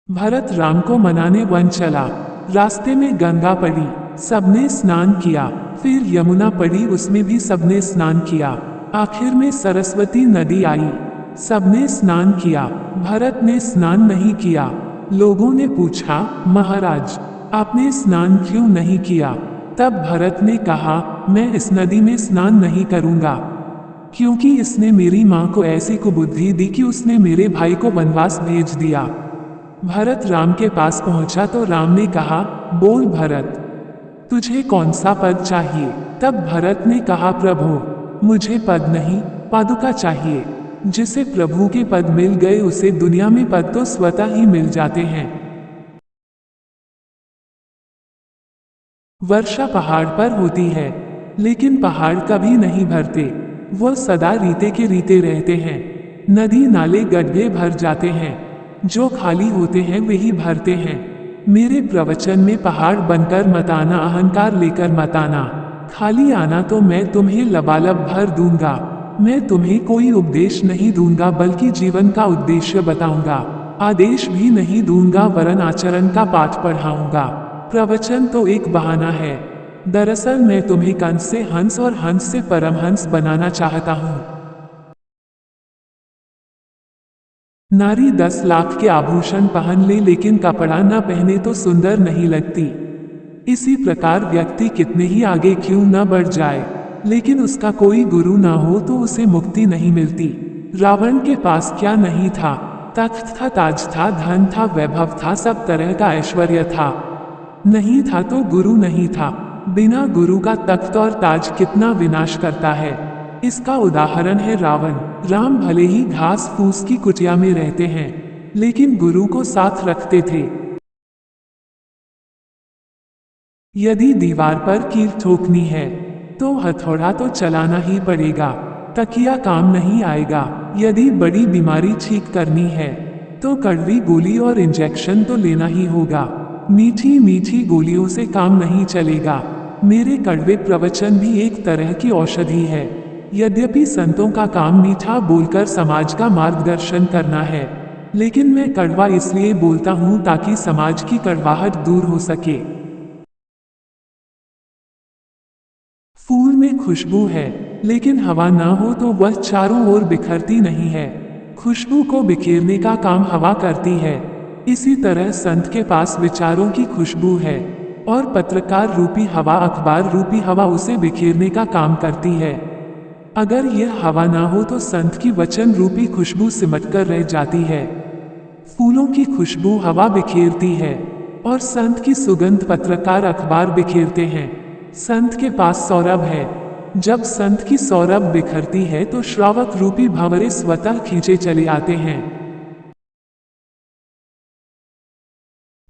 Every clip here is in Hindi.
भरत राम को मनाने वन चला। रास्ते में गंगा पड़ी, सबने स्नान किया। फिर यमुना पड़ी, उसमें भी सबने स्नान किया। आखिर में सरस्वती नदी आई, सबने स्नान किया। भरत ने स्नान नहीं किया। लोगों ने पूछा, महाराज आपने स्नान क्यों नहीं किया? तब भरत ने कहा, मैं इस नदी में स्नान नहीं करूंगा, क्योंकि इसने मेरी माँ को ऐसी कुबुद्धि दी कि उसने मेरे भाई को वनवास भेज दिया। भरत राम के पास पहुंचा तो राम ने कहा, बोल भरत, तुझे कौन सा पद चाहिए? तब भरत ने कहा, प्रभु मुझे पद नहीं, पादुका चाहिए। जिसे प्रभु के पद मिल गए उसे दुनिया में पद तो स्वतः ही मिल जाते हैं। वर्षा पहाड़ पर होती है, लेकिन पहाड़ कभी नहीं भरते, वो सदा रीते के रीते रहते हैं। नदी नाले गड्ढे भर जाते हैं, जो खाली होते हैं वही भरते हैं। मेरे प्रवचन में पहाड़ बनकर मत आना, अहंकार लेकर मत आना। खाली आना तो मैं तुम्हें लबालब भर दूंगा। मैं तुम्हें कोई उपदेश नहीं दूंगा, बल्कि जीवन का उद्देश्य बताऊंगा। आदेश भी नहीं दूंगा, वरन आचरण का पाठ पढ़ाऊंगा। प्रवचन तो एक बहाना है। दरअसल मैं तुम्हें कंस से हंस और हंस से परमहंस बनाना चाहता हूँ। नारी 10 लाख के आभूषण पहन ले, लेकिन कपड़ा न पहने तो सुंदर नहीं लगती। इसी प्रकार व्यक्ति कितने ही आगे क्यों न बढ़ जाए, लेकिन उसका कोई गुरु ना हो तो उसे मुक्ति नहीं मिलती। रावण के पास क्या नहीं था? तख्त था, ताज था, धन था, वैभव था, सब तरह का ऐश्वर्य था। नहीं था तो गुरु नहीं था। बिना गुरु का तख्त और ताज कितना विनाश करता है। इसका उदाहरण है रावण। राम भले ही घास फूस की कुटिया में रहते हैं, लेकिन गुरु को साथ रखते थे। यदि दीवार पर कील ठोकनी है तो हथौड़ा तो चलाना ही पड़ेगा, तकिया काम नहीं आएगा। यदि बड़ी बीमारी ठीक करनी है तो कड़वी गोली और इंजेक्शन तो लेना ही होगा। मीठी मीठी गोलियों से काम नहीं चलेगा। मेरे कड़वे प्रवचन भी एक तरह की औषधि है। यद्यपि संतों का काम मीठा बोलकर समाज का मार्गदर्शन करना है, लेकिन मैं कड़वा इसलिए बोलता हूँ ताकि समाज की कड़वाहट दूर हो सके। फूल में खुशबू है, लेकिन हवा ना हो तो वह चारों ओर बिखरती नहीं है। खुशबू को बिखेरने का काम हवा करती है। इसी तरह संत के पास विचारों की खुशबू है, और पत्रकार रूपी हवा, अखबार रूपी हवा उसे बिखेरने का काम करती है। अगर यह हवा ना हो तो संत की वचन रूपी खुशबू सिमटकर रह जाती है। फूलों की खुशबू हवा बिखेरती है, और संत की सुगंध पत्रकार अखबार बिखेरते हैं। संत के पास सौरभ है। जब संत की सौरभ बिखरती है तो श्रावक रूपी भंवरे स्वतः खींचे चले आते हैं।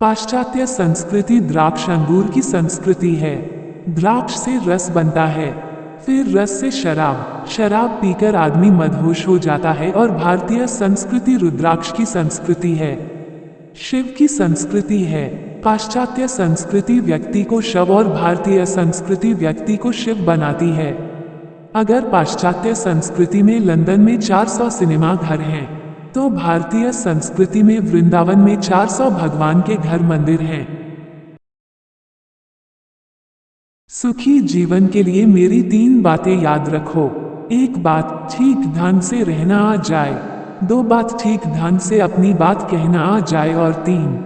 पाश्चात्य संस्कृति द्राक्ष अंगूर की संस्कृति है। द्राक्ष से रस बनता है, फिर रस से शराब, शराब पीकर आदमी मदहोश हो जाता है। और भारतीय संस्कृति रुद्राक्ष की संस्कृति है, शिव की संस्कृति है। पाश्चात्य संस्कृति व्यक्ति को शव और भारतीय संस्कृति व्यक्ति को शिव बनाती है। अगर पाश्चात्य संस्कृति में लंदन में 400 सिनेमा घर हैं, तो भारतीय संस्कृति में वृंदावन में 400 भगवान के घर मंदिर हैं। सुखी जीवन के लिए मेरी 3 बातें याद रखो। 1 बात, ठीक ढंग से रहना आ जाए। 2 बात, ठीक ढंग से अपनी बात कहना आ जाए। और 3,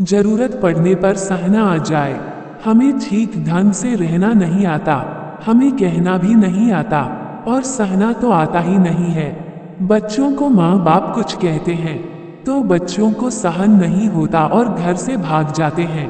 जरूरत पड़ने पर सहना आ जाए। हमें ठीक ढंग से रहना नहीं आता, हमें कहना भी नहीं आता, और सहना तो आता ही नहीं है। बच्चों को माँ बाप कुछ कहते हैं तो बच्चों को सहन नहीं होता और घर से भाग जाते हैं।